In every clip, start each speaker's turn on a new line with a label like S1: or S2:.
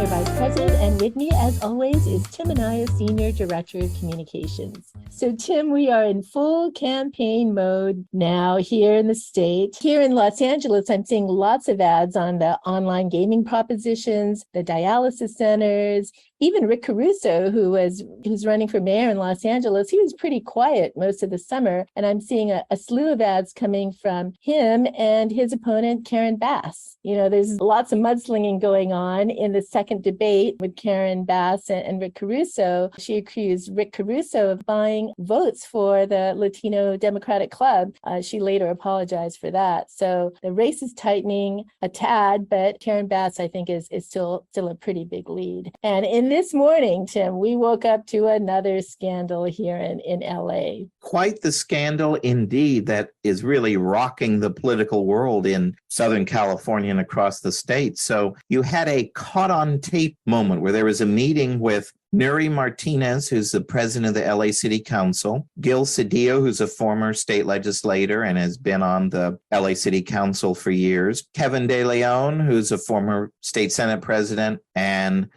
S1: Senior Vice President, and with me, as always, is Tim Anaya, Senior Director of Communications. So, Tim, we are in full campaign mode now here in the state. Here in Los Angeles, I'm seeing lots of ads on the online gaming propositions, the dialysis centers. Even Rick Caruso, who's running for mayor in Los Angeles, he was pretty quiet most of the summer. And I'm seeing a slew of ads coming from him and his opponent, Karen Bass. You know, there's lots of mudslinging going on in the second debate with Karen Bass and Rick Caruso. She accused Rick Caruso of buying votes for the Latino Democratic Club. She later apologized for that. So the race is tightening a tad, but Karen Bass, I think, is still a pretty big lead. And in this morning, Tim, we woke up to another scandal here in LA.
S2: Quite the scandal indeed that is really rocking the political world in Southern California and across the state. So you had a caught on tape moment where there was a meeting with Nury Martinez, who's the president of the LA City Council, Gil Cedillo, who's a former state legislator and has been on the LA City Council for years, Kevin De Leon, who's a former state Senate president and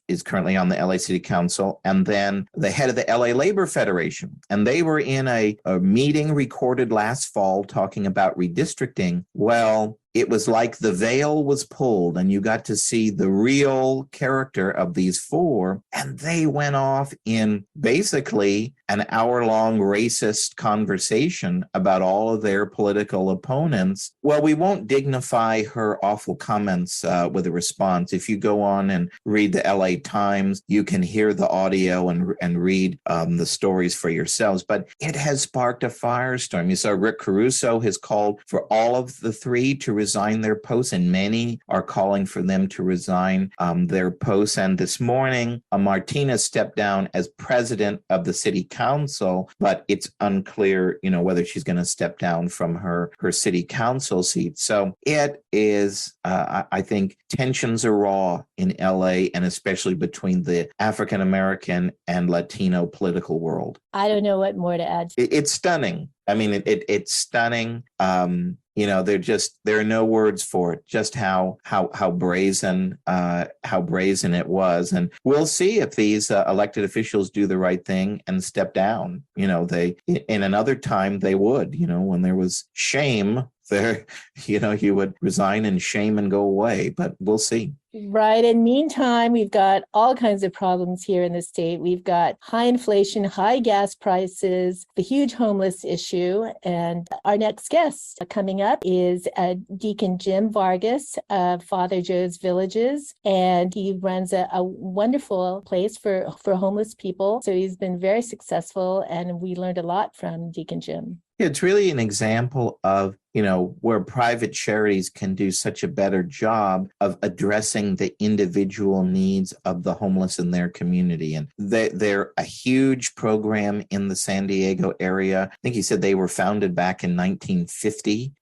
S2: is currently on the LA City Council, and then the head of the LA Labor Federation. And they were in a meeting recorded last fall talking about redistricting. Well, it was like the veil was pulled and you got to see the real character of these four. And they went off in basically an hour-long racist conversation about all of their political opponents. Well, we won't dignify her awful comments with a response. If you go on and read the LA Times, you can hear the audio and read the stories for yourselves. But it has sparked a firestorm. You saw Rick Caruso has called for all of the three to resign their posts, and many are calling for them to resign their posts. And this morning, Martinez stepped down as president of the city council, but it's unclear, whether she's going to step down from her city council seat. So it is, I think, tensions are raw in LA, and especially between the African American and Latino political world.
S1: I don't know what more to add.
S2: It's stunning. I mean, it's stunning. There are no words for it. Just how brazen it was, and we'll see if these elected officials do the right thing and step down. They in another time they would. When there was shame there, you would resign in shame and go away. But we'll see.
S1: Right. And meantime, we've got all kinds of problems here in the state. We've got high inflation, high gas prices, the huge homeless issue. And our next guest coming up is Deacon Jim Vargas of Father Joe's Villages. And he runs a wonderful place for homeless people. So he's been very successful. And we learned a lot from Deacon Jim.
S2: It's really an example of, where private charities can do such a better job of addressing the individual needs of the homeless in their community. And they're a huge program in the San Diego area. I think he said they were founded back in 1950.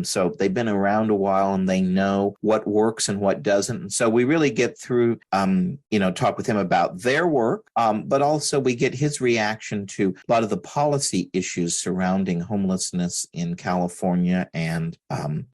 S2: So they've been around a while and they know what works and what doesn't. And so we really get through, talk with him about their work, but also we get his reaction to a lot of the policy issues surrounding homelessness in California, and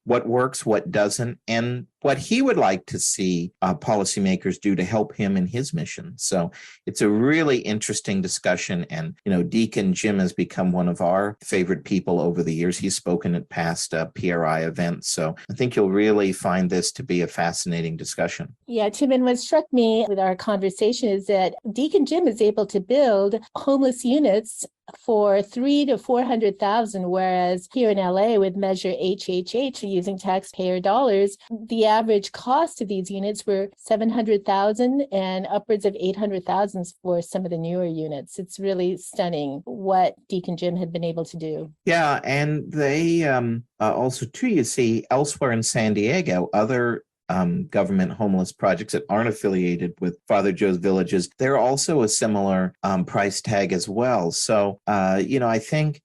S2: what works, what doesn't, and what he would like to see policymakers do to help him in his mission. So it's a really interesting discussion. And, Deacon Jim has become one of our favorite people over the years. He's spoken at past PRI events. So I think you'll really find this to be a fascinating discussion.
S1: Yeah, Tim, and what struck me with our conversation is that Deacon Jim is able to build homeless units for 300,000 to 400,000, whereas here in LA with Measure HHH using taxpayer dollars, the average cost of these units were 700,000 and upwards of 800,000 for some of the newer units. It's really stunning what Deacon Jim had been able to do.
S2: Yeah, and they also too, you see elsewhere in San Diego, other government homeless projects that aren't affiliated with Father Joe's Villages, they're also a similar price tag as well. So, I think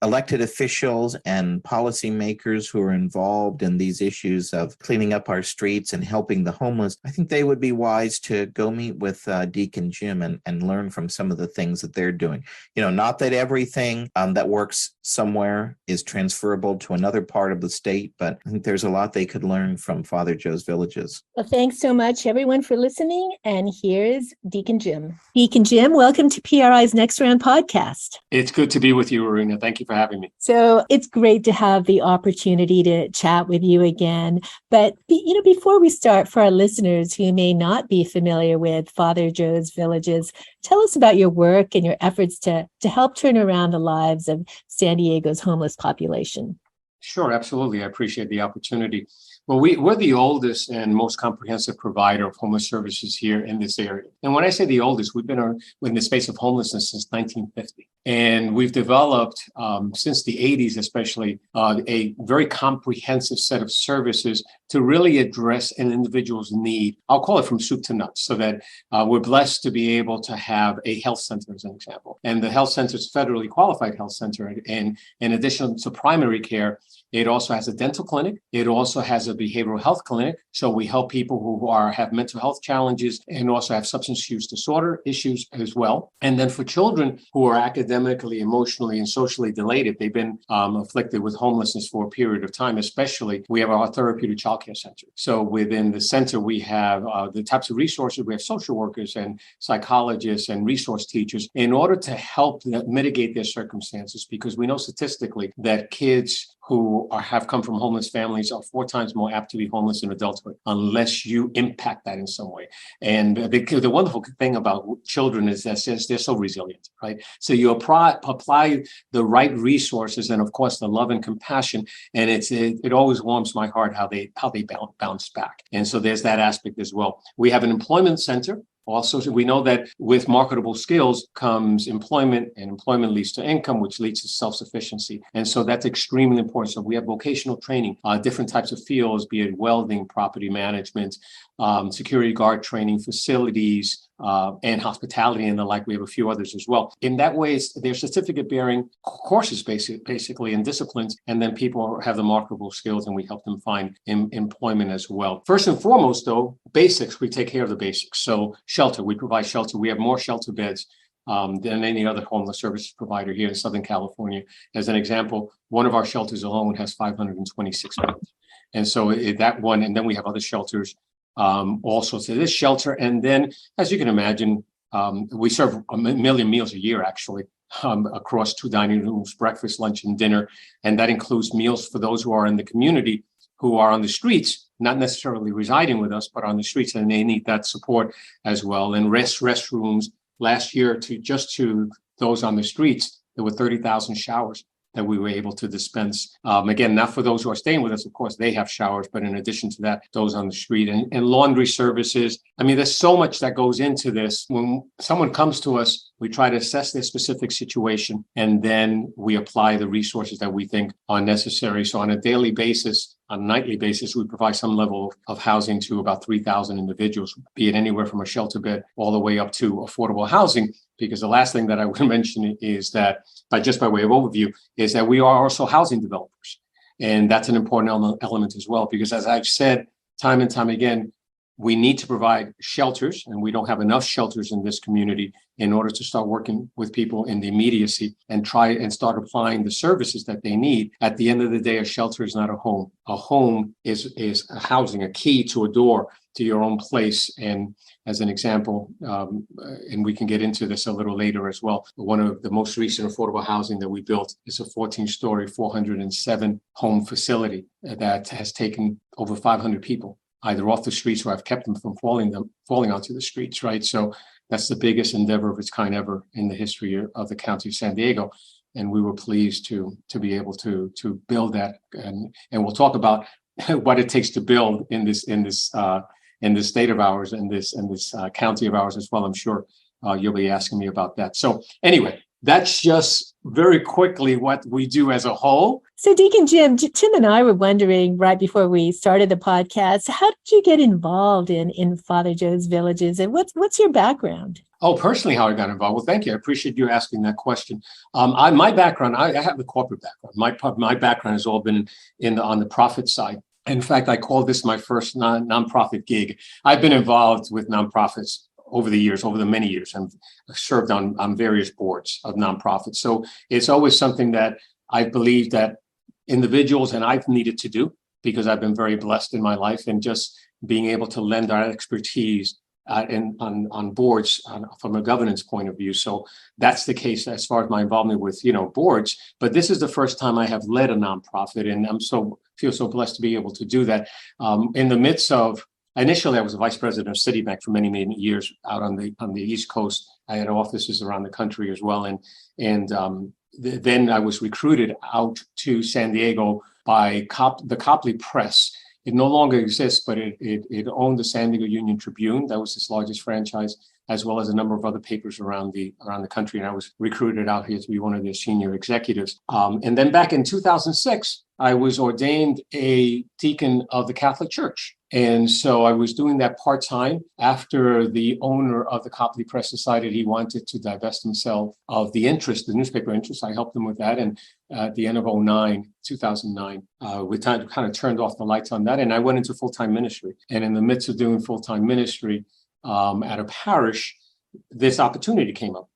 S2: elected officials and policymakers who are involved in these issues of cleaning up our streets and helping the homeless, I think they would be wise to go meet with Deacon Jim and learn from some of the things that they're doing. Not that everything that works somewhere is transferable to another part of the state, but I think there's a lot they could learn from Father Joe's villages.
S1: Well, thanks so much, everyone, for listening. And here's Deacon Jim. Deacon Jim, welcome to PRI's Next Round podcast.
S3: It's good to be with you, Aruna. Thank you for having me.
S1: So it's great to have the opportunity to chat with you again. But, before we start, for our listeners who may not be familiar with Father Joe's villages, tell us about your work and your efforts to help turn around the lives of San Diego's homeless population.
S3: Sure, absolutely. I appreciate the opportunity. Well, we're the oldest and most comprehensive provider of homeless services here in this area. And when I say the oldest, we've been in the space of homelessness since 1950. And we've developed, since the 80s especially, a very comprehensive set of services to really address an individual's need. I'll call it from soup to nuts, so that we're blessed to be able to have a health center, as an example. And the health center is a federally qualified health center. And in addition to primary care, it also has a dental clinic. It also has a behavioral health clinic. So we help people who have mental health challenges and also have substance use disorder issues as well. And then for children who are academically, emotionally, and socially delayed, they've been afflicted with homelessness for a period of time, especially, we have our therapeutic child care center. So within the center, we have the types of resources. We have social workers and psychologists and resource teachers in order to help mitigate their circumstances, because we know statistically that kids who have come from homeless families are 4 times more apt to be homeless in adulthood unless you impact that in some way. And the wonderful thing about children is that they're so resilient, right? So you apply the right resources and, of course, the love and compassion, and it always warms my heart how they bounce back. And so there's that aspect as well. We have an employment center. Also, we know that with marketable skills comes employment, and employment leads to income, which leads to self-sufficiency. And so that's extremely important. So we have vocational training, different types of fields, be it welding, property management, security guard training, facilities, and hospitality and the like. We have a few others as well. In that way, they're certificate-bearing courses, basically, and disciplines, and then people have the marketable skills, and we help them find employment as well. First and foremost, though, basics, we take care of the basics. So shelter, we provide shelter. We have more shelter beds than any other homeless services provider here in Southern California. As an example, one of our shelters alone has 526 beds. And so that one, and then we have other shelters also to this shelter. And then, as you can imagine, we serve 1 million meals a year, actually, across 2 dining rooms, breakfast, lunch, and dinner. And that includes meals for those who are in the community, who are on the streets, not necessarily residing with us, but on the streets, and they need that support as well. And restrooms. Last year, to those on the streets, there were 30,000 showers that we were able to dispense. Again, not for those who are staying with us, of course, they have showers, but in addition to that, those on the street, and laundry services. I mean, there's so much that goes into this. When someone comes to us, we try to assess their specific situation, and then we apply the resources that we think are necessary. So on a daily basis, on a nightly basis, we provide some level of housing to about 3,000 individuals, be it anywhere from a shelter bed all the way up to affordable housing. Because the last thing that I would mention is that, just by way of overview, is that we are also housing developers. And that's an important element as well, because as I've said time and time again, we need to provide shelters, and we don't have enough shelters in this community in order to start working with people in the immediacy and try and start applying the services that they need. At the end of the day, a shelter is not a home. A home is a housing, a key to a door to your own place. And as an example, and we can get into this a little later as well, one of the most recent affordable housing that we built is a 14-story, 407 home facility that has taken over 500 people either off the streets, or I've kept them from falling onto the streets, right? So that's the biggest endeavor of its kind ever in the history of the county of San Diego. And we were pleased to be able to build that. And we'll talk about what it takes to build in this state of ours, in this county of ours as well. I'm sure you'll be asking me about that. So anyway, that's just very quickly what we do as a whole.
S1: So Deacon Jim, Tim and I were wondering right before we started the podcast, how did you get involved in Father Joe's Villages, and what's your background?
S3: Oh, personally, how I got involved. Well, thank you. I appreciate you asking that question. My background, I have a corporate background. My background has all been on the profit side. In fact, I call this my first nonprofit gig. I've been involved with nonprofits over the many years. I've served on various boards of nonprofits. So it's always something that I believe that individuals and I've needed to do, because I've been very blessed in my life, and just being able to lend our expertise on boards from a governance point of view. So that's the case as far as my involvement with boards. But this is the first time I have led a nonprofit, and feel so blessed to be able to do that. In the midst of initially, I was a vice president of Citibank for many, many years out on the East Coast. I had offices around the country as well, and then I was recruited out to San Diego by the Copley Press. It no longer exists, but it owned the San Diego Union Tribune. That was its largest franchise, as well as a number of other papers around the country. And I was recruited out here to be one of their senior executives. And then back in 2006, I was ordained a deacon of the Catholic Church. And so I was doing that part-time after the owner of the Copley Press decided he wanted to divest himself of the newspaper interest. I helped him with that. And at the end of 2009, we kind of turned off the lights on that. And I went into full-time ministry. And in the midst of doing full-time ministry at a parish, this opportunity came up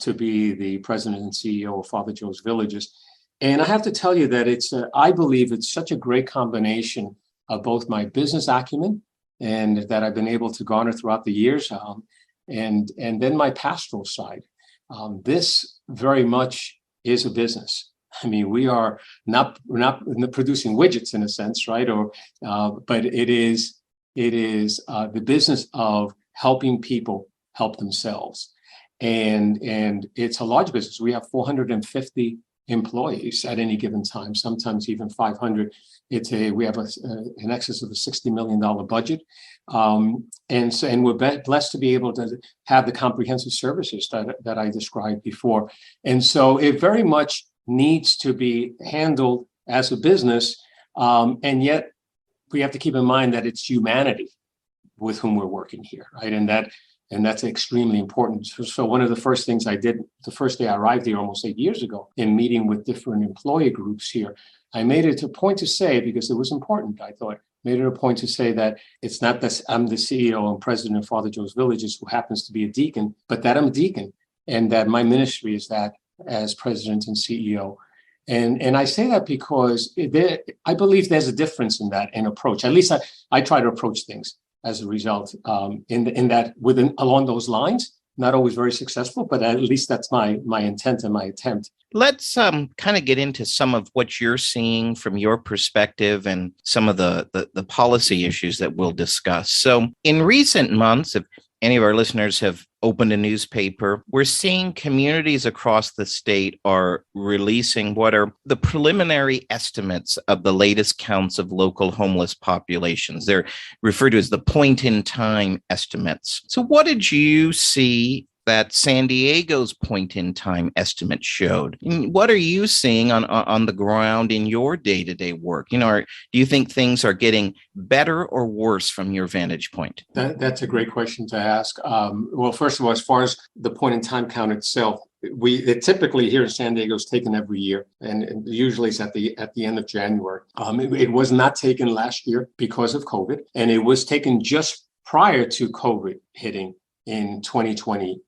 S3: to be the president and CEO of Father Joe's Villages. And I have to tell you that I believe it's such a great combination of both my business acumen and that I've been able to garner throughout the years, and then my pastoral side. This very much is a business. I mean, we're not producing widgets in a sense, right? But it is the business of helping people help themselves, and it's a large business. We have 450 employees at any given time, sometimes even 500. We have in excess of a $60 million budget, and we're blessed to be able to have the comprehensive services that I described before. And so it very much needs to be handled as a business, and yet we have to keep in mind that it's humanity with whom we're working here, right? And that's extremely important. So one of the first things I did the first day I arrived here almost 8 years ago, in meeting with different employee groups here, I made it a point to say, because it was important, I thought, made it a point to say that it's not that I'm the CEO and president of Father Joe's Villages who happens to be a deacon, but that I'm a deacon, and that my ministry is that as president and CEO. And I say that because I believe there's a difference in that in approach. At least I try to approach things as a result, along those lines. Not always very successful, but at least that's my intent and my attempt.
S2: Let's kind of get into some of what you're seeing from your perspective and some of the policy issues that we'll discuss. So in recent months, if any of our listeners have opened a newspaper, we're seeing communities across the state are releasing what are the preliminary estimates of the latest counts of local homeless populations. They're referred to as the point-in-time estimates. So what did you see that San Diego's point-in-time estimate showed? What are you seeing on the ground in your day-to-day work? Do you think things are getting better or worse from your vantage point?
S3: That's a great question to ask. Well, first of all, as far as the point-in-time count itself, it typically here in San Diego is taken every year, and usually it's at the end of January. It was not taken last year because of COVID, and it was taken just prior to COVID hitting in 2020.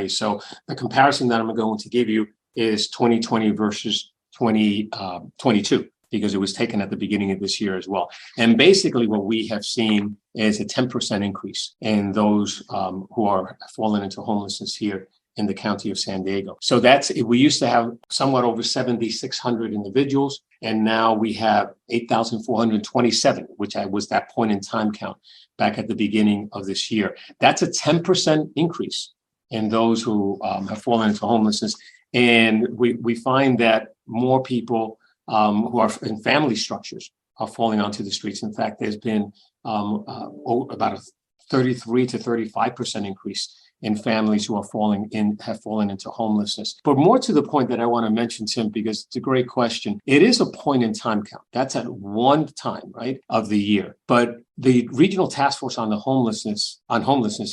S3: So the comparison that I'm going to give you is 2020 versus 2022, because it was taken at the beginning of this year as well. And basically what we have seen is a 10% increase in those who are fallen into homelessness here in the county of San Diego. So we used to have somewhat over 7,600 individuals, and now we have 8,427, which was that point in time count back at the beginning of this year. That's a 10% increase in those who have fallen into homelessness. And we find that more people who are in family structures are falling onto the streets. In fact, there's been about a 33 to 35% increase and families who have fallen into homelessness. But more to the point that I want to mention, Tim, because it's a great question. It is a point in time count. That's at one time, right, of the year. But the Regional Task Force on homelessness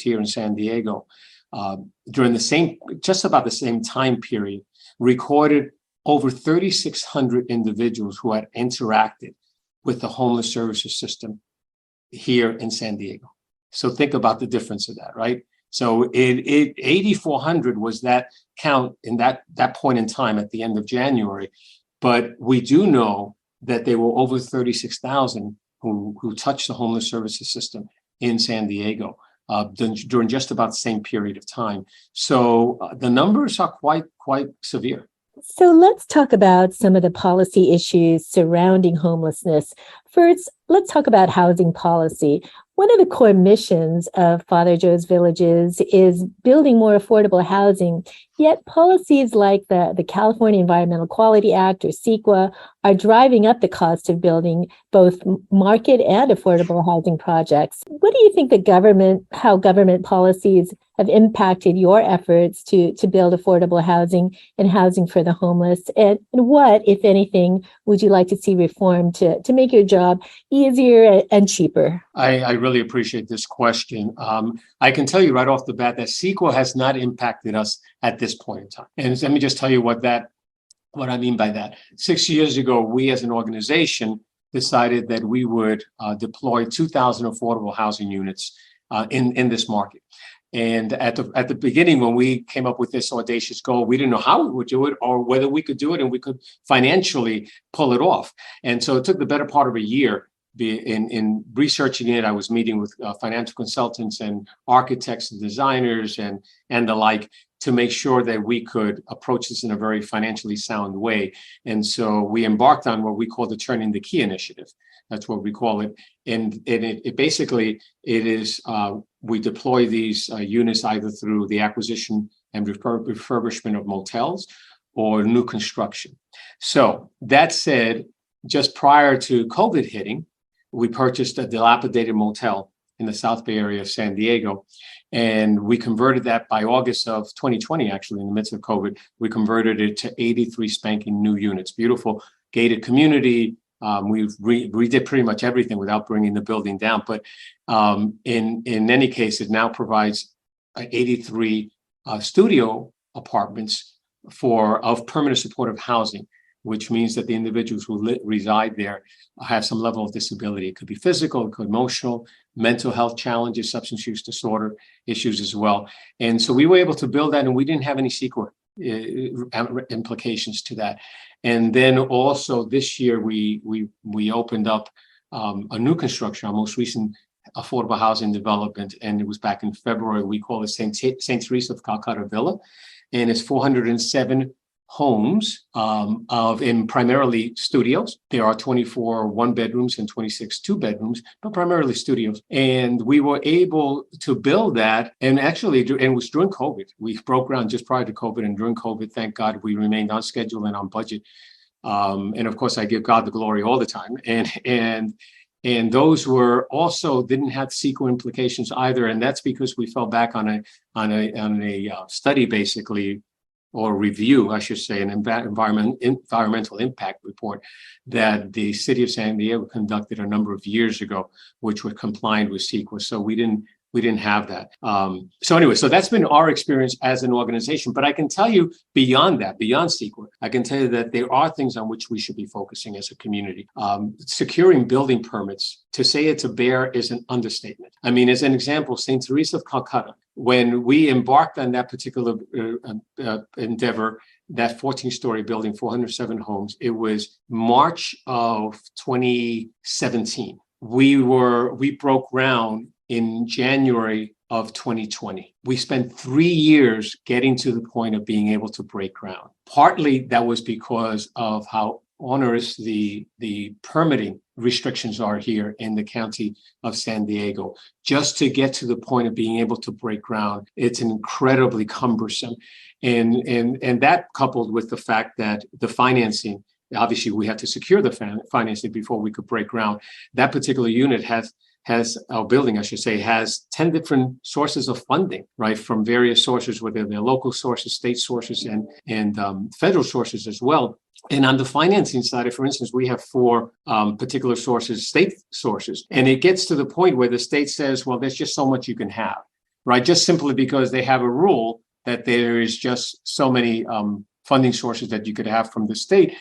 S3: here in San Diego, during just about the same time period, recorded over 3,600 individuals who had interacted with the homeless services system here in San Diego. So think about the difference of that, right? So 8,400 was that count in that point in time at the end of January. But we do know that there were over 36,000 who touched the homeless services system in San Diego during just about the same period of time. So the numbers are quite severe.
S1: So let's talk about some of the policy issues surrounding homelessness. First, let's talk about housing policy. One of the core missions of Father Joe's Villages is building more affordable housing, yet policies like the California Environmental Quality Act, or CEQA, are driving up the cost of building both market and affordable housing projects. What do you think how government policies have impacted your efforts to build affordable housing and housing for the homeless? And what, if anything, would you like to see reformed to make your job easier and cheaper?
S3: I really appreciate this question. I can tell you right off the bat that CEQA has not impacted us at this point in time. And let me just tell you what I mean by that. 6 years ago, we as an organization decided that we would deploy 2,000 affordable housing units in this market. And at the beginning, when we came up with this audacious goal, we didn't know how we would do it or whether we could do it and we could financially pull it off. And so it took the better part of a year in researching it. I was meeting with financial consultants and architects and designers and the like to make sure that we could approach this in a very financially sound way. And so we embarked on what we call the Turning the Key initiative. That's what we call it. And it basically, it is, we deploy these units either through the acquisition and refurbishment of motels or new construction. So that said, just prior to COVID hitting, we purchased a dilapidated motel in the South Bay area of San Diego. And we converted that by August of 2020, actually, in the midst of COVID, we converted it to 83 spanking new units, beautiful gated community. We did pretty much everything without bringing the building down. But in any case, it now provides 83 studio apartments of permanent supportive housing, which means that the individuals who reside there have some level of disability. It could be physical, it could be emotional, mental health challenges, substance use disorder issues as well. And so we were able to build that, and we didn't have any CEQA implications to that. And then also this year, we opened up a new construction, our most recent affordable housing development, and it was back in February. We call it St. Teresa of Calcutta Villa, and it's 407 homes in primarily studios. There are 24 one-bedrooms and 26 two-bedrooms, but primarily studios. And we were able to build that, and actually, it was during COVID. We broke ground just prior to COVID, and during COVID, thank God, we remained on schedule and on budget. And of course, I give God the glory all the time. And those were also didn't have CEQA implications either, and that's because we fell back on a study, basically, or review, I should say, an environmental impact report that the city of San Diego conducted a number of years ago, which were compliant with CEQA. So we didn't have that. So anyway, so that's been our experience as an organization. But I can tell you beyond that, beyond CEQA, I can tell you that there are things on which we should be focusing as a community. Securing building permits, to say it's a bear is an understatement. I mean, as an example, St. Teresa of Calcutta, when we embarked on that particular endeavor, that 14-story building, 407 homes, it was March of 2017. We broke ground in January of 2020. We spent 3 years getting to the point of being able to break ground. Partly that was because of how onerous the permitting restrictions are here in the county of San Diego. Just to get to the point of being able to break ground, it's incredibly cumbersome. And that, coupled with the fact that the financing, obviously we had to secure the financing before we could break ground. That particular unit our building, I should say, has 10 different sources of funding, right, from various sources, whether they're local sources, state sources, and federal sources as well. And on the financing side, for instance, we have four particular sources, state sources. And it gets to the point where the state says, well, there's just so much you can have, right? Just simply because they have a rule that there is just so many funding sources that you could have from the state.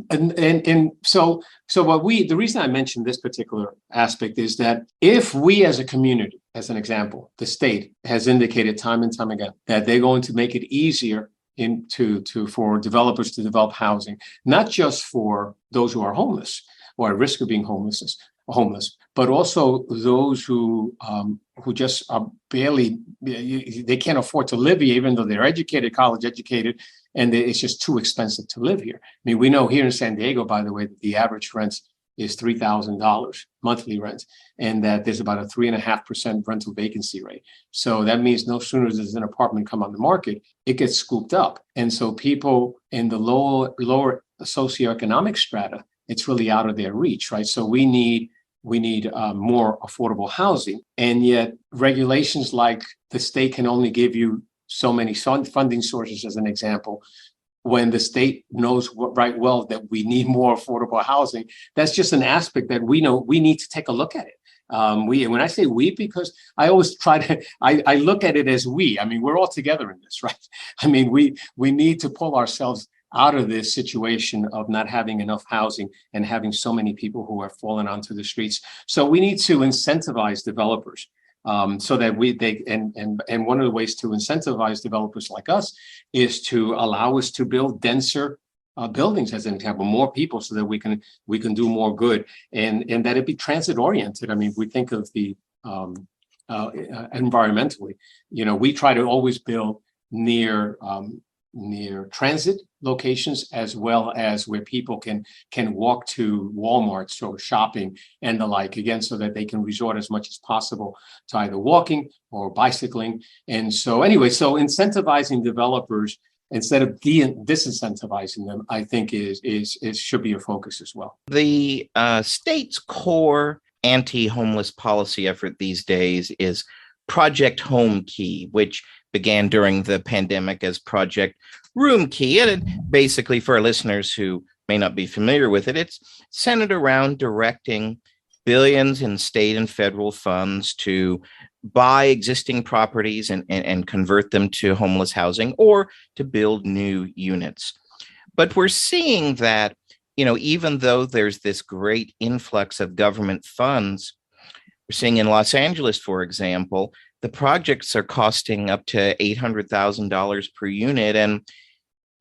S3: And so the reason I mentioned this particular aspect is that if we as a community, as an example, the state has indicated time and time again that they're going to make it easier for developers to develop housing, not just for those who are homeless or at risk of being homeless, but also those who just are barely, they can't afford to live here, even though they're educated, college educated, and it's just too expensive to live here. I mean, we know here in San Diego, by the way, that the average rent is $3,000 monthly rent, and that there's about a 3.5% rental vacancy rate. So that means no sooner does an apartment come on the market, it gets scooped up. And so people in the lower socioeconomic strata, it's really out of their reach, right? So we need more affordable housing. And yet regulations like the state can only give you so many funding sources, as an example, when the state knows right well that we need more affordable housing. That's just an aspect that we know we need to take a look at it. When I say we, because I always I look at it as we. I mean, we're all together in this, right? I mean, we need to pull ourselves out of this situation of not having enough housing and having so many people who are falling onto the streets. So we need to incentivize developers. So that and one of the ways to incentivize developers like us is to allow us to build denser buildings, as an example, more people, so that we can do more good, and that it be transit oriented. I mean, we think of the environmentally, we try to always build near transit locations, as well as where people can walk to Walmarts or shopping and the like, again, so that they can resort as much as possible to either walking or bicycling. And so anyway, so incentivizing developers instead of disincentivizing them, I think is should be a focus as well.
S2: The state's core anti-homeless policy effort these days is Project Home Key, which began during the pandemic as Project Room Key. And basically, for our listeners who may not be familiar with it, it's centered around directing billions in state and federal funds to buy existing properties and convert them to homeless housing, or to build new units. But we're seeing that, even though there's this great influx of government funds, we're seeing in Los Angeles, for example, the projects are costing up to $800,000 per unit, and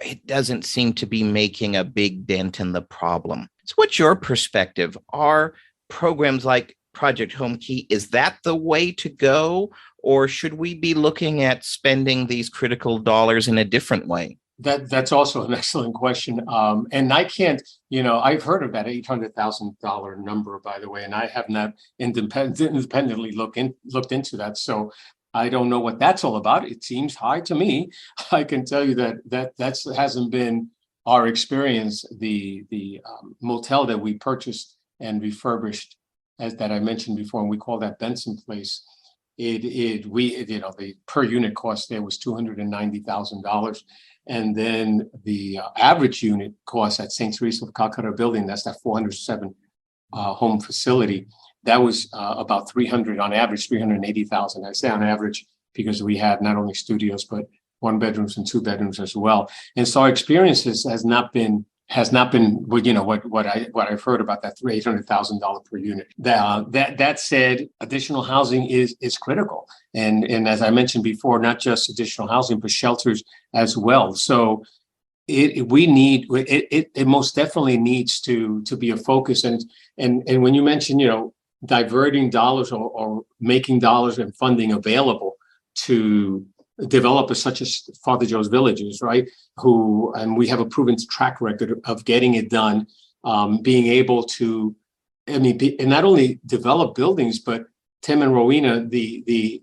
S2: it doesn't seem to be making a big dent in the problem. So what's your perspective? Are programs like Project Home Key, is that the way to go? Or should we be looking at spending these critical dollars in a different way?
S3: That's also an excellent question. And I can't, I've heard of that $800,000 number, by the way, and I have not independently looked into that. So I don't know what that's all about. It seems high to me. I can tell you that hasn't been our experience. The motel that we purchased and refurbished, that I mentioned before, and we call that Benson Place. The per unit cost there was $290,000. And then the average unit cost at St. Teresa of Calcutta building, that's that 407 home facility, that was about 300 on average, 380,000. I say on average because we had not only studios, but 1 bedrooms and 2 bedrooms as well. And so our experiences has not been what I've heard about that $800,000 per unit. That said, additional housing is critical, and as I mentioned before, not just additional housing, but shelters as well. So it most definitely needs to be a focus. And when you mention diverting dollars or making dollars and funding available to developers such as Father Joe's Villages, right? And we have a proven track record of getting it done, being able to, and not only develop buildings, but Tim and Rowena, the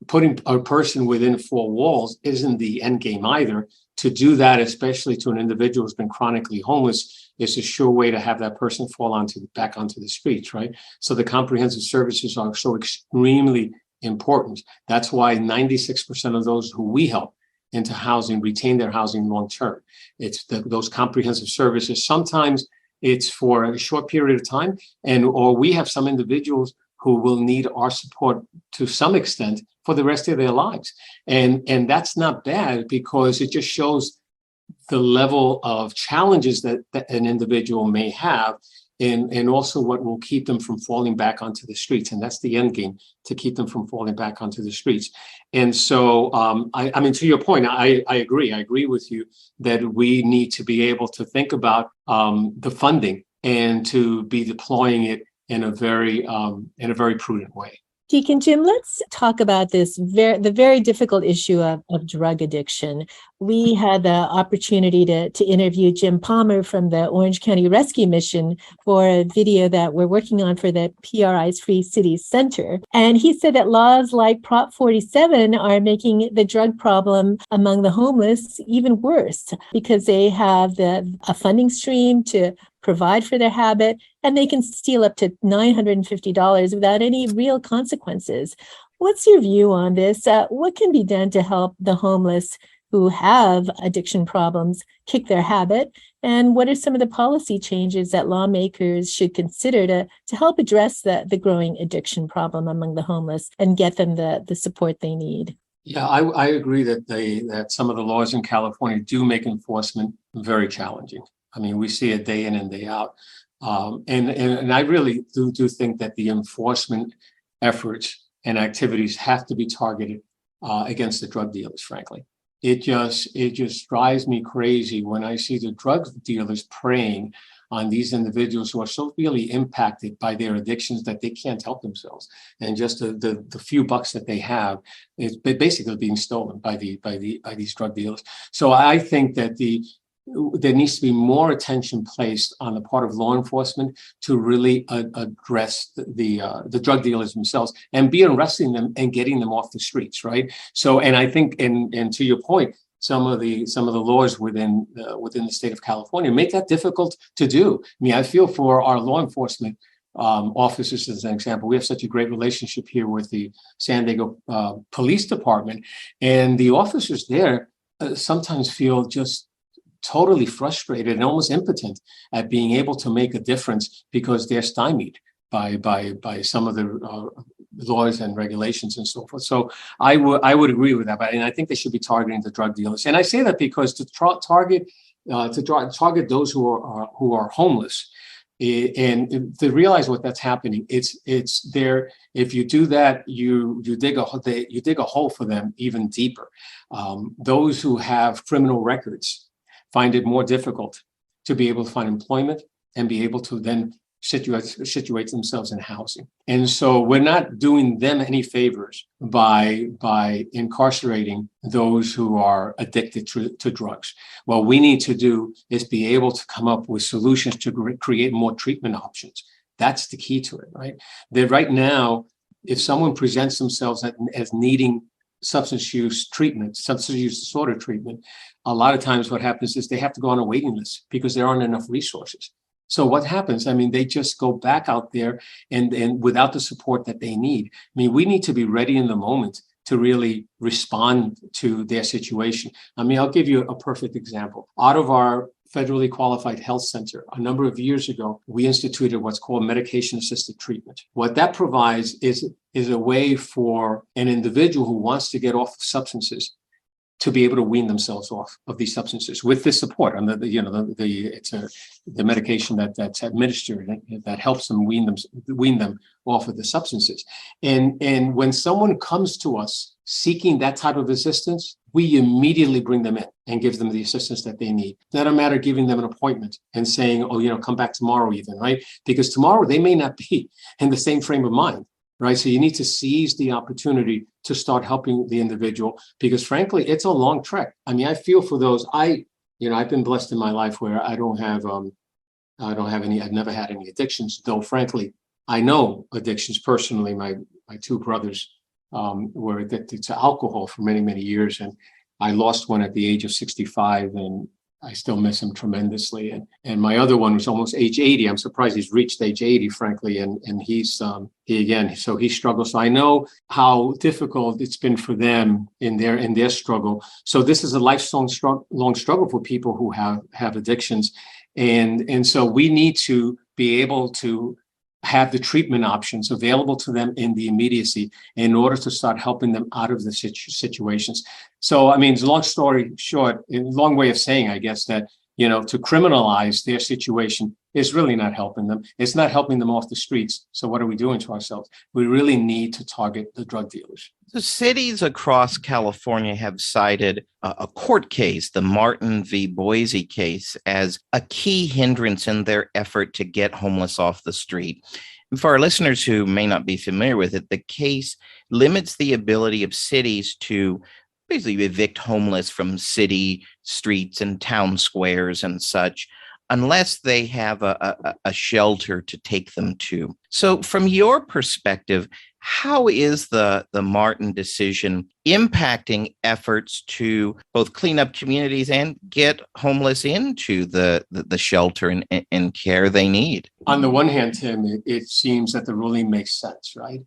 S3: putting a person within 4 walls isn't the end game either. to do that, especially to an individual who's been chronically homeless, is a sure way to have that person fall back onto the streets, right? So the comprehensive services are so extremely important. That's why 96% of those who we help into housing retain their housing long term. It's those comprehensive services. Sometimes it's for a short period of time, or we have some individuals who will need our support to some extent for the rest of their lives. And that's not bad, because it just shows the level of challenges that an individual may have, and also what will keep them from falling back onto the streets. And that's the end game, to keep them from falling back onto the streets. And so, I mean, to your point, I agree. I agree with you that we need to be able to think about the funding and to be deploying it in a very prudent way.
S1: Deacon Jim, let's talk about the very difficult issue of drug addiction. We had the opportunity to interview Jim Palmer from the Orange County Rescue Mission for a video that we're working on for the PRI's Free Cities Center. And he said that laws like Prop 47 are making the drug problem among the homeless even worse, because they have a funding stream to provide for their habit, and they can steal up to $950 without any real consequences. What's your view on this? What can be done to help the homeless who have addiction problems kick their habit? And what are some of the policy changes that lawmakers should consider to help address the growing addiction problem among the homeless and get them the support they need?
S3: Yeah, I agree that some of the laws in California do make enforcement very challenging. I mean, we see it day in and day out. And I really do think that the enforcement efforts and activities have to be targeted against the drug dealers, frankly. It just drives me crazy when I see the drug dealers preying on these individuals who are so really impacted by their addictions that they can't help themselves. And just the few bucks that they have is basically being stolen by these drug dealers. So I think that there needs to be more attention placed on the part of law enforcement to really address the drug dealers themselves and be arresting them and getting them off the streets, right? So, and I think, and to your point, some of the laws within the state of California make that difficult to do. I mean, I feel for our law enforcement officers, as an example. We have such a great relationship here with the San Diego Police Department, and the officers there sometimes feel just totally frustrated and almost impotent at being able to make a difference because they're stymied by some of the laws and regulations and so forth. So I would agree with that, and I think they should be targeting the drug dealers. And I say that because to target those who are homeless, and to realize what that's happening, it's there. If you do that, you dig a hole for them even deeper. Those who have criminal records find it more difficult to be able to find employment and be able to then situate themselves in housing. And so we're not doing them any favors by incarcerating those who are addicted to drugs. What we need to do is be able to come up with solutions to create more treatment options. That's the key to it, right? That right now, if someone presents themselves as needing substance use disorder treatment, a lot of times what happens is they have to go on a waiting list because there aren't enough resources. So what happens? I mean, they just go back out there and without the support that they need. I mean, we need to be ready in the moment to really respond to their situation. I mean, I'll give you a perfect example. Out of our federally qualified health center, a number of years ago, we instituted what's called medication-assisted treatment. What that provides is a way for an individual who wants to get off of substances to be able to wean themselves off of these substances with this support. And it's the medication that's administered that helps them wean them off of the substances. And when someone comes to us seeking that type of assistance, we immediately bring them in and give them the assistance that they need. Not a matter of giving them an appointment and saying, come back tomorrow even, right? Because tomorrow they may not be in the same frame of mind. Right. So you need to seize the opportunity to start helping the individual, because frankly, it's a long trek. I mean, I feel for those. I've been blessed in my life where I don't have any, I've never had any addictions, though frankly, I know addictions personally. My two brothers were addicted to alcohol for many, many years. I lost one at the age of 65, and I still miss him tremendously. And my other one was almost age 80. I'm surprised he's reached age 80, frankly. And he struggles. So I know how difficult it's been for them in their struggle. So this is a lifelong long struggle for people who have addictions. And so we need to be able to have the treatment options available to them in the immediacy in order to start helping them out of the situations. So, I mean, it's a long story short, a long way of saying, I guess, that, to criminalize their situation is really not helping them. It's not helping them off the streets. So what are we doing to ourselves? We really need to target the drug dealers.
S2: The cities across California have cited a court case, the Martin v. Boise case, as a key hindrance in their effort to get homeless off the street. And for our listeners who may not be familiar with it, the case limits the ability of cities to basically evict homeless from city streets and town squares and such, unless they have a shelter to take them to. So from your perspective, how is the Martin decision impacting efforts to both clean up communities and get homeless into the shelter and care they need?
S3: On the one hand, Tim, it seems that the ruling makes sense, right?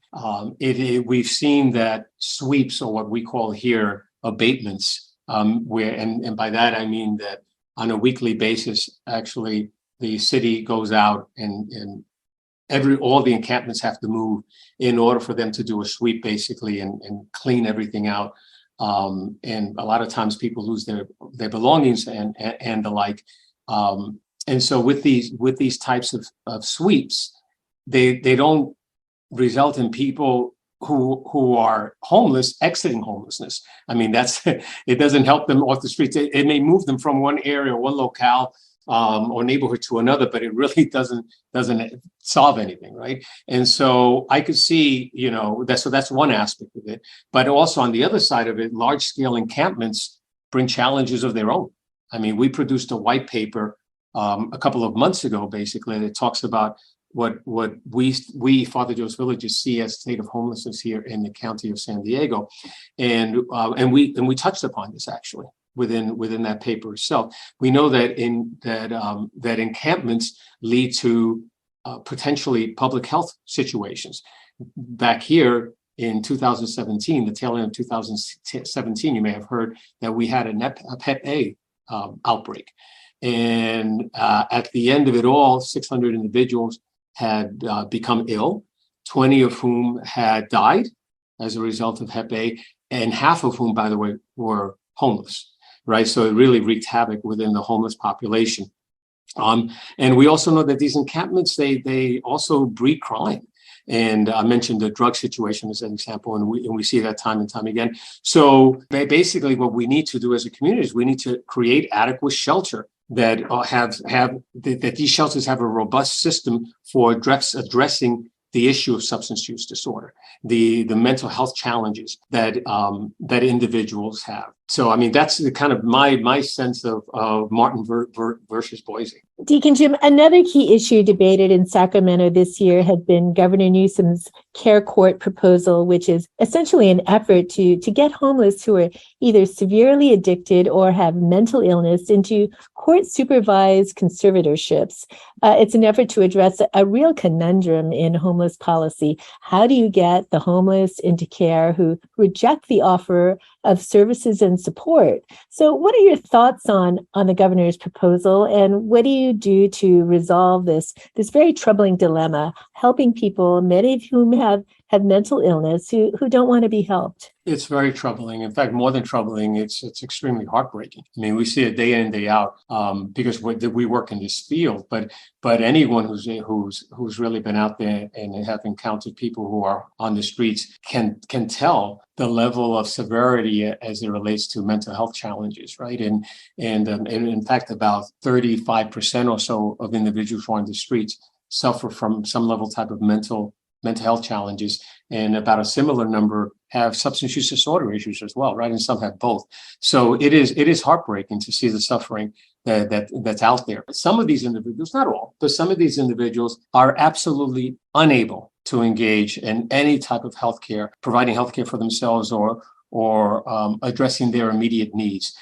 S3: We've seen that sweeps, or what we call here abatements, where, and by that I mean that on a weekly basis, actually, the city goes out and all the encampments have to move in order for them to do a sweep, basically, and clean everything out. And a lot of times people lose their belongings and the like. And so with these types of sweeps, they don't result in people who are homeless exiting homelessness. I mean, it doesn't help them off the streets. It may move them from one area, one locale, or neighborhood to another, but it really doesn't solve anything, right? And so I could see, that's one aspect of it. But also on the other side of it, large scale encampments bring challenges of their own. I mean, we produced a white paper a couple of months ago, basically, that talks about what we Father Joe's Villages see as state of homelessness here in the county of San Diego, and we touched upon this actually within that paper itself. We know that that encampments lead to potentially public health situations. Back here in 2017, the tail end of 2017, you may have heard that we had a Hep A outbreak, and at the end of it all, 600 individuals had become ill, 20 of whom had died as a result of Hep A, and half of whom, by the way, were homeless, right? So it really wreaked havoc within the homeless population. And we also know that these encampments, they also breed crime. And I mentioned the drug situation as an example, and we see that time and time again. So basically what we need to do as a community is we need to create adequate shelter that that these shelters have a robust system for addressing the issue of substance use disorder, the mental health challenges that individuals have. So, I mean, that's the kind of my sense of Martin versus Boise.
S1: Deacon Jim, another key issue debated in Sacramento this year had been Governor Newsom's Care Court proposal, which is essentially an effort to get homeless who are either severely addicted or have mental illness into court-supervised conservatorships. It's an effort to address a real conundrum in homeless policy. How do you get the homeless into care who reject the offer of services and support? So what are your thoughts on the governor's proposal, and what do you do to resolve this very troubling dilemma, helping people, many of whom have mental illness, who don't want to be helped?
S3: It's very troubling. In fact, more than troubling, it's extremely heartbreaking. I mean, we see it day in and day out because we work in this field. But anyone who's really been out there and have encountered people who are on the streets can tell the level of severity as it relates to mental health challenges, right? And in fact, about 35% or so of individuals who are on the streets suffer from some level type of mental health challenges, and about a similar number have substance use disorder issues as well, right? And some have both. So it is heartbreaking to see the suffering that's out there. Some of these individuals, not all, but some of these individuals are absolutely unable to engage in any type of healthcare, providing healthcare for themselves or or addressing their immediate needs.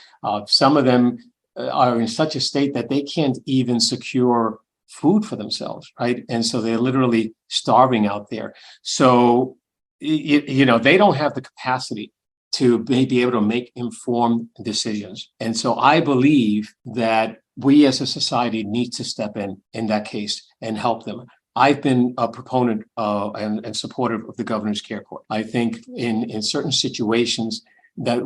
S3: Some of them are in such a state that they can't even secure food for themselves, right? And so they're literally starving out there. So, they don't have the capacity to be able to make informed decisions. And so I believe that we as a society need to step in that case and help them. I've been a proponent and supportive of the governor's care court. I think in certain situations that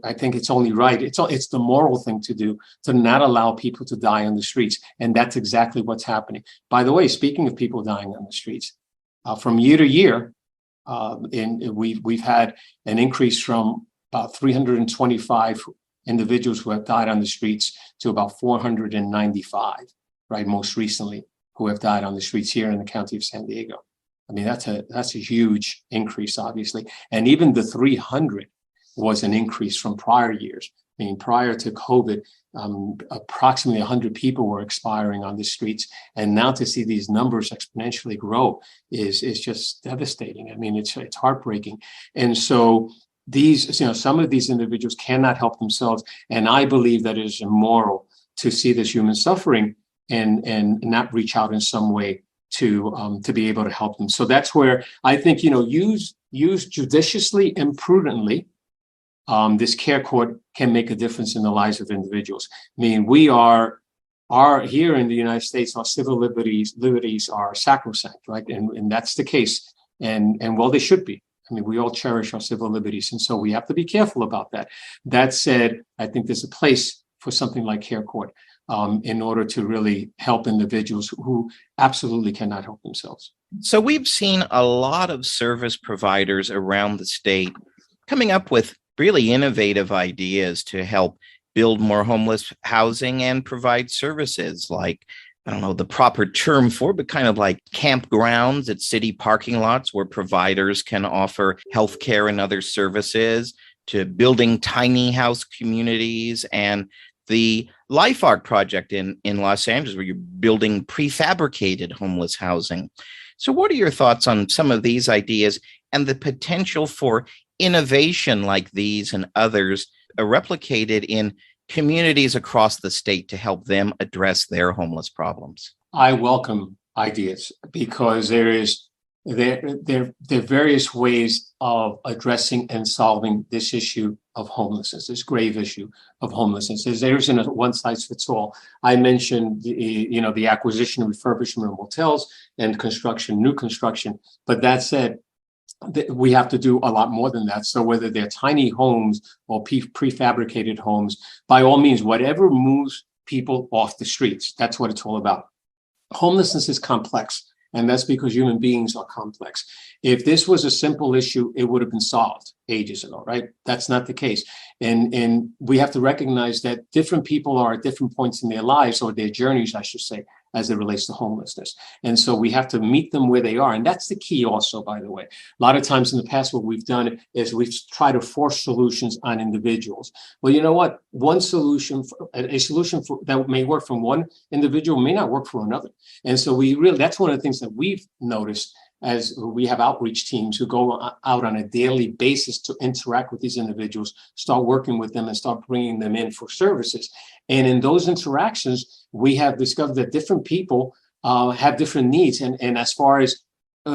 S3: I think it's only right. It's the moral thing to do, to not allow people to die on the streets. And that's exactly what's happening. By the way, speaking of people dying on the streets, from year to year, we've had an increase from about 325 individuals who have died on the streets to about 495, right, most recently, who have died on the streets here in the county of San Diego. I mean, that's a huge increase, obviously. And even the 300 was an increase from prior years. I mean, prior to COVID, approximately 100 people were expiring on the streets. And now to see these numbers exponentially grow is just devastating. I mean, it's heartbreaking. And so some of these individuals cannot help themselves. And I believe that it is immoral to see this human suffering and not reach out in some way to be able to help them. So that's where I think, use judiciously and prudently, this care court can make a difference in the lives of individuals. I mean, we are here in the United States, our civil liberties are sacrosanct, right? And that's the case. And well, they should be. I mean, we all cherish our civil liberties. And so we have to be careful about that. That said, I think there's a place for something like care court in order to really help individuals who absolutely cannot help themselves.
S2: So we've seen a lot of service providers around the state coming up with really innovative ideas to help build more homeless housing and provide services like, I don't know the proper term for, but kind of like campgrounds at city parking lots where providers can offer healthcare and other services, to building tiny house communities, and the Life Arc project in Los Angeles, where you're building prefabricated homeless housing. So what are your thoughts on some of these ideas and the potential for innovation like these and others are replicated in communities across the state to help them address their homeless problems?
S3: I welcome ideas because there are various ways of addressing and solving this issue of homelessness, this grave issue of homelessness. There isn't a one size fits all. I mentioned the acquisition and refurbishment of hotels and new construction, but that said, we have to do a lot more than that. So whether they're tiny homes or prefabricated homes, by all means, whatever moves people off the streets, that's what it's all about. Homelessness is complex, and that's because human beings are complex. If this was a simple issue, it would have been solved ages ago, right? That's not the case. And we have to recognize that different people are at different points in their lives, or their journeys, I should say, as it relates to homelessness. And so we have to meet them where they are. And that's the key also, by the way. A lot of times in the past, what we've done is we've tried to force solutions on individuals. Well, you know what? One solution, a solution that may work for one individual may not work for another. And so that's one of the things that we've noticed as we have outreach teams who go out on a daily basis to interact with these individuals, start working with them and start bringing them in for services. And in those interactions, we have discovered that different people have different needs. And as far as,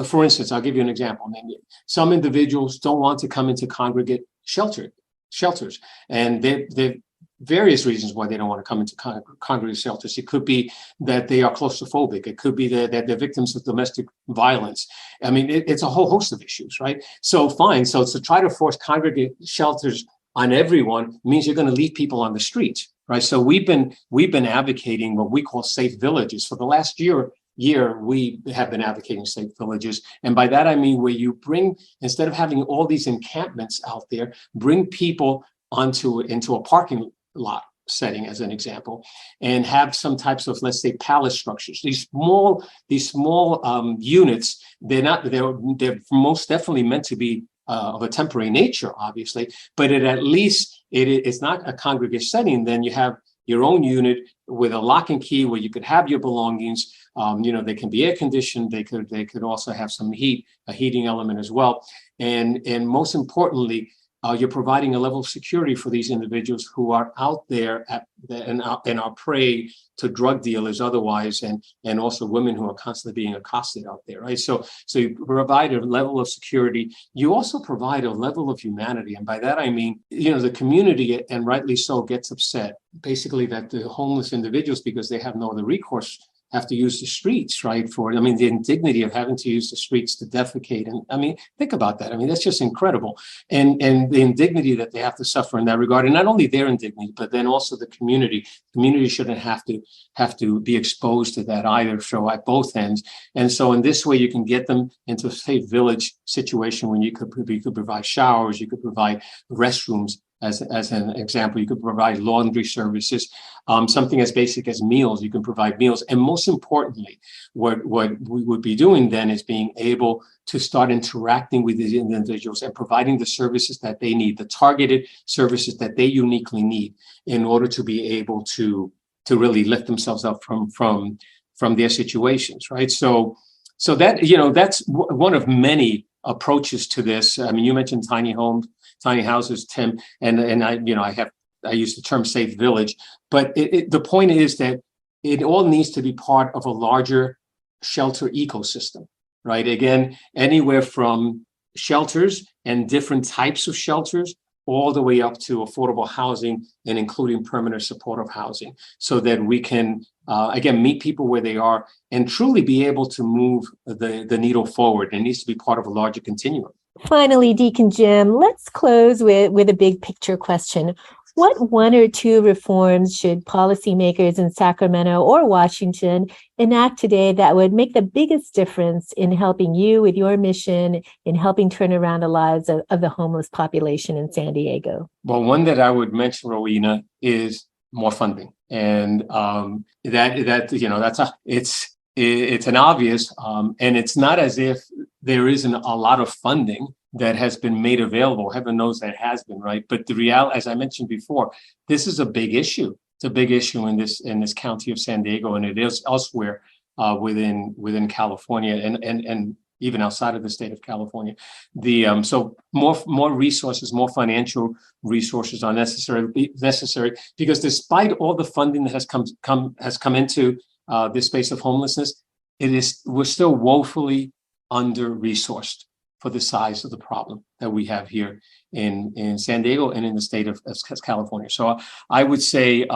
S3: for instance, I'll give you an example. Maybe some individuals don't want to come into congregate shelters. And they're various reasons why they don't want to come into congregate shelters. It could be that they are claustrophobic. It could be that they're victims of domestic violence. I mean, it's a whole host of issues, right? So fine. So to try to force congregate shelters on everyone means you're going to leave people on the streets, right? So we've been advocating what we call safe villages. For the last year, we have been advocating safe villages. And by that, I mean where you bring, instead of having all these encampments out there, bring people into a parking lot setting, as an example, and have some types of, let's say, palace structures. These small units, they're most definitely meant to be of a temporary nature, obviously, but it's not a congregate setting. Then you have your own unit with a lock and key where you could have your belongings. They can be air conditioned. They could also have some heat, a heating element as well. And most importantly, you're providing a level of security for these individuals who are out there and are prey to drug dealers otherwise, and also women who are constantly being accosted out there, right? So you provide a level of security. You also provide a level of humanity. And by that, I mean, the community, and rightly so, gets upset, basically, that the homeless individuals, because they have no other recourse, have to use the streets, right? The indignity of having to use the streets to defecate. And think about that. That's just incredible. And the indignity that they have to suffer in that regard. And not only their indignity, but then also the community. Community shouldn't have to be exposed to that either. So at both ends. And so in this way, you can get them into a safe village situation when you could provide showers, you could provide restrooms. As an example, you could provide laundry services, something as basic as meals. You can provide meals. And most importantly, what we would be doing then is being able to start interacting with these individuals and providing the services that they need, the targeted services that they uniquely need in order to be able to really lift themselves up from their situations, right? So that, that's one of many approaches to this. You mentioned tiny homes, tiny houses, Tim, and I use the term safe village, but the point is that it all needs to be part of a larger shelter ecosystem, right? Again, anywhere from shelters and different types of shelters all the way up to affordable housing and including permanent supportive housing, so that we can, again, meet people where they are and truly be able to move the needle forward. It needs to be part of a larger continuum.
S1: Finally, Deacon Jim, let's close with a big picture question. What one or two reforms should policymakers in Sacramento or Washington enact today that would make the biggest difference in helping you with your mission in helping turn around the lives of the homeless population in San Diego?
S3: Well, one that I would mention, Rowena, is more funding. And it's an obvious, and it's not as if there isn't a lot of funding that has been made available. Heaven knows that has been, right? But the reality, as I mentioned before, this is a big issue. It's a big issue in this county of San Diego, and it is elsewhere within California and even outside of the state of California. So more resources, more financial resources are necessary because despite all the funding that has come into this space of homelessness, we're still woefully under-resourced for the size of the problem that we have here in San Diego and in the state of California. So I would say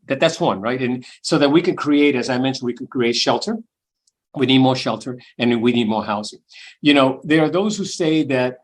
S3: that's one, right? And so that we can create, as I mentioned, we could create shelter. We need more shelter and we need more housing. There are those who say that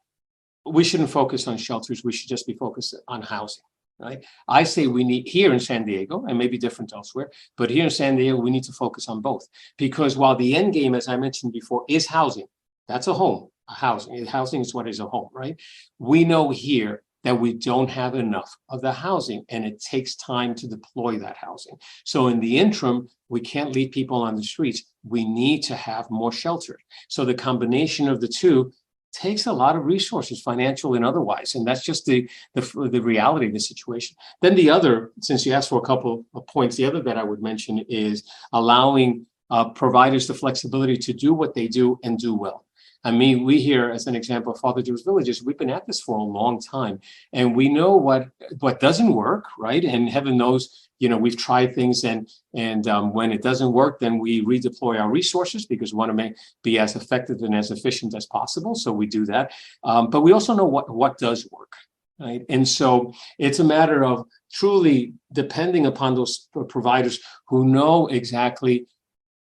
S3: we shouldn't focus on shelters. We should just be focused on housing. Right? I say we need here in San Diego, and maybe different elsewhere, but here in San Diego, we need to focus on both. Because while the end game, as I mentioned before, is housing, that's a home, a housing. Housing is what is a home, right? We know here that we don't have enough of the housing, and it takes time to deploy that housing. So in the interim, we can't leave people on the streets. We need to have more shelter. So the combination of the two takes a lot of resources, financial and otherwise. And that's just the reality of the situation. Then the other, since you asked for a couple of points, the other that I would mention is allowing providers the flexibility to do what they do and do well. We here, as an example, Father Joe's Villages, we've been at this for a long time, and we know what doesn't work, right? And heaven knows, we've tried things, and when it doesn't work, then we redeploy our resources because we want to be as effective and as efficient as possible. So we do that, but we also know what does work, right? And so it's a matter of truly depending upon those providers who know exactly.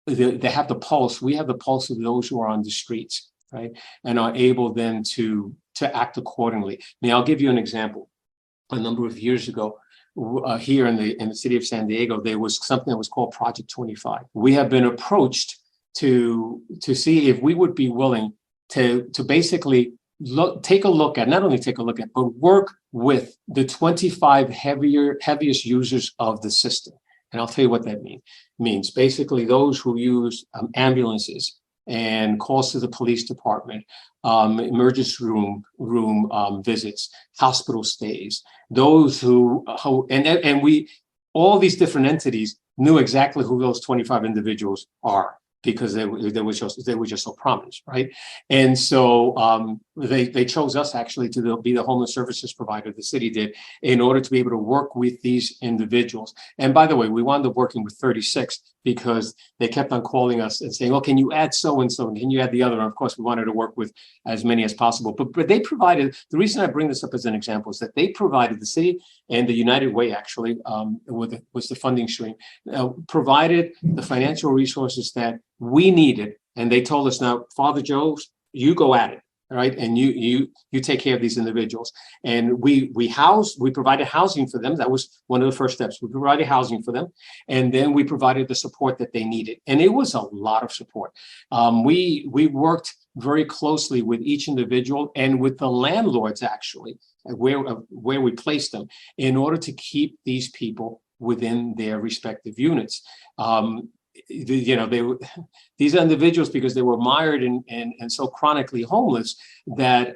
S3: They have the pulse. We have the pulse of those who are on the streets, right? And are able then to act accordingly. I'll give you an example. A number of years ago, here in the city of San Diego, there was something that was called Project 25. We have been approached to see if we would be willing to basically take a look at, but work with the 25 heaviest users of the system. And I'll tell you what that means. Basically, those who use ambulances and calls to the police department, emergency room visits, hospital stays, those who we, all these different entities knew exactly who those 25 individuals are. because they were just so prominent, right? And so they chose us actually to be the homeless services provider, the city did, in order to be able to work with these individuals. And by the way, we wound up working with 36 because they kept on calling us and saying, "Oh, can you add so and so? Can you add the other?" And of course, we wanted to work with as many as possible. But they provided, the reason I bring this up as an example is that they provided, the city and the United Way actually was the funding stream, provided the financial resources that we needed. And they told us, now, Father Joe, you go at it. All right. And you take care of these individuals. And we provided housing for them. That was one of the first steps. We provided housing for them. And then we provided the support that they needed. And it was a lot of support. We worked very closely with each individual and with the landlords, actually, where we placed them in order to keep these people within their respective units. These individuals, because they were mired and so chronically homeless that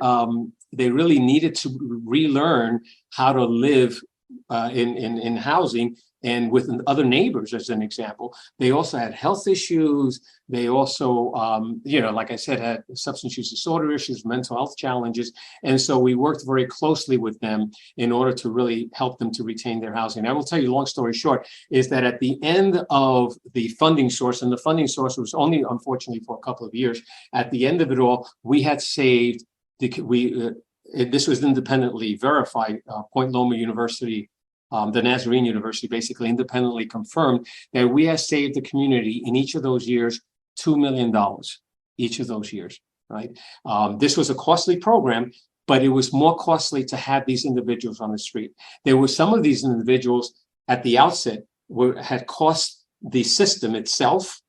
S3: they really needed to relearn how to live in housing and with other neighbors, as an example. They also had health issues. They also, like I said, had substance use disorder issues, mental health challenges. And so we worked very closely with them in order to really help them to retain their housing. I will tell you, long story short, is that at the end of the funding source, and the funding source was only, unfortunately, for a couple of years, at the end of it all, we had saved, this was independently verified, Point Loma University, the Nazarene University basically independently confirmed that we have saved the community in each of those years $2 million, each of those years, right? This was a costly program, but it was more costly to have these individuals on the street. There were some of these individuals at the outset had cost the system itself.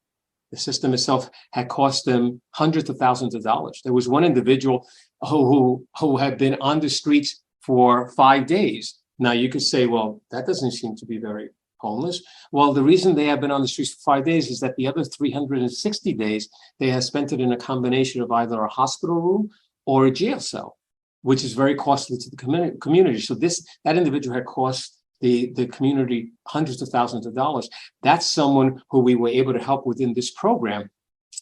S3: The system itself had cost them hundreds of thousands of dollars. There was one individual who had been on the streets for 5 days. Now, you could say, well, that doesn't seem to be very homeless. Well, the reason they have been on the streets for 5 days is that the other 360 days, they have spent it in a combination of either a hospital room or a jail cell, which is very costly to the community. So that individual had cost the community hundreds of thousands of dollars. That's someone who we were able to help within this program.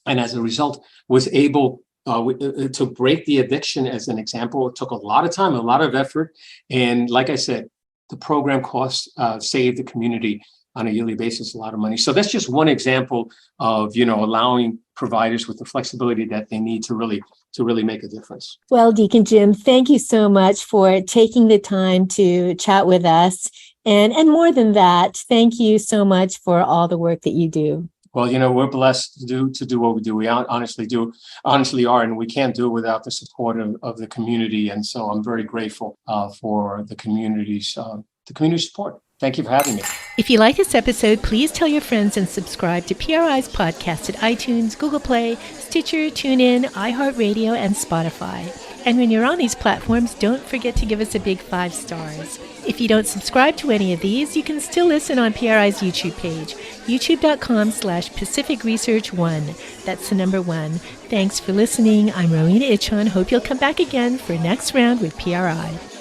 S3: And as a result, was able to break the addiction, as an example. It took a lot of time, a lot of effort. And like I said, the program saved the community on a yearly basis a lot of money. So that's just one example of, allowing providers with the flexibility that they need to really make a difference.
S1: Well, Deacon Jim, thank you so much for taking the time to chat with us. And more than that, thank you so much for all the work that you do.
S3: Well, we're blessed to do what we do. We honestly are, and we can't do it without the support of the community. And so I'm very grateful for the community's support. Thank you for having me.
S1: If you like this episode, please tell your friends and subscribe to PRI's podcast at iTunes, Google Play, Stitcher, TuneIn, iHeartRadio, and Spotify. And when you're on these platforms, don't forget to give us a big 5 stars. If you don't subscribe to any of these, you can still listen on PRI's YouTube page, youtube.com/Pacific Research 1. That's the number 1. Thanks for listening. I'm Rowena Ichon. Hope you'll come back again for next round with PRI.